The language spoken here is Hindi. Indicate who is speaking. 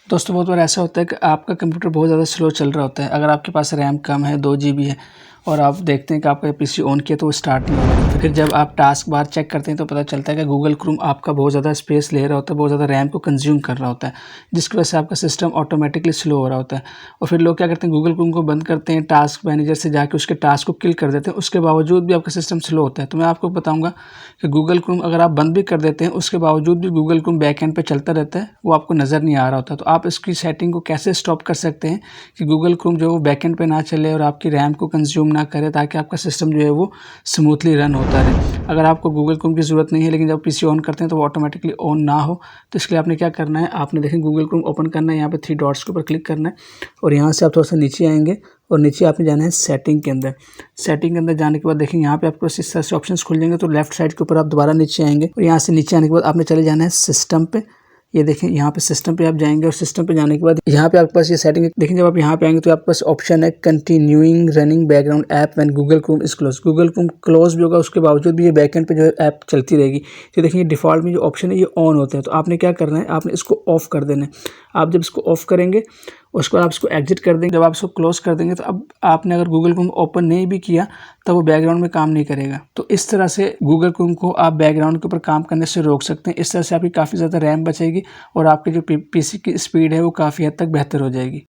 Speaker 1: दोस्तों बहुत बार ऐसा होता है कि आपका कंप्यूटर बहुत ज़्यादा स्लो चल रहा होता है। अगर आपके पास रैम कम है, 2 जीबी है और आप देखते हैं कि आपका पीसी ऑन किया तो वो स्टार्ट नहीं हो रहा है। फिर जब आप टास्क बार चेक करते हैं तो पता चलता है कि गूगल क्रोम आपका बहुत ज़्यादा स्पेस ले रहा होता है, बहुत ज़्यादा रैम को कंज्यूम कर रहा होता है, जिसकी वजह से आपका सिस्टम ऑटोमेटिकली स्लो हो रहा होता है। और फिर लोग क्या करते हैं, गूगल क्रोम को बंद करते हैं, टास्क मैनेजर से जाके उसके टास्क को किल कर देते हैं, उसके बावजूद भी आपका सिस्टम स्लो होता है। तो मैं आपको बताऊँगा कि गूगल क्रोम अगर आप बंद भी कर देते हैं, उसके बावजूद भी गूगल क्रोम बैक एंड पे चलता रहता है, वो आपको नज़र नहीं आ रहा होता। तो आप इसकी सेटिंग को कैसे स्टॉप कर सकते हैं कि गूगल क्रोम जो है वो बैक एंड पे ना चले और आपकी रैम को कंज्यूम ना करे, ताकि आपका सिस्टम जो है वो स्मूथली रन होता रहे। अगर आपको गूगल क्रोम की ज़रूरत नहीं है, लेकिन जब पीसी ऑन करते हैं तो वो ऑटोमेटिकली ऑन ना हो, तो इसके लिए आपने क्या करना है, आपने देखें गूगल क्रोम ओपन करना है, यहाँ पे 3 डॉट्स के ऊपर क्लिक करना है और यहाँ से आप थोड़ा सा नीचे आएंगे और नीचे आपने जाना है सेटिंग के अंदर। सेटिंग के अंदर जाने के बाद देखिए यहाँ पे आपको इस तरह से ऑप्शंस खुल जाएंगे। तो लेफ्ट साइड के ऊपर आप दोबारा नीचे आएंगे और यहाँ से नीचे आने के बाद आपने चले जाना है सिस्टम पे। ये देखें यहाँ पे सिस्टम पे आप जाएंगे और सिस्टम पे जाने के बाद यहाँ पे आपके पास ये सेटिंग देखें। जब आप यहाँ पे आएंगे तो आपके पास ऑप्शन है continuing running background app when Google Chrome is close. Google Chrome close भी होगा, उसके बावजूद भी ये बैकएंड पे जो है ऐप चलती रहेगी। तो देखिए डिफ़ॉल्ट में जो ऑप्शन है ये ऑन होता है, तो आपने क्या करना है, आपने इसको ऑफ कर देना है। आप जब इसको ऑफ करेंगे उसके बाद आप इसको एग्जिट कर देंगे। जब आप इसको क्लोज कर देंगे तो अब आपने अगर गूगल क्रोम ओपन नहीं भी किया तो वो बैकग्राउंड में काम नहीं करेगा। तो इस तरह से गूगल क्रोम को आप बैकग्राउंड के ऊपर काम करने से रोक सकते हैं। इस तरह से आपकी काफ़ी ज़्यादा रैम बचेगी और आपकी जो पीसी की स्पीड है वो काफ़ी हद तक बेहतर हो जाएगी।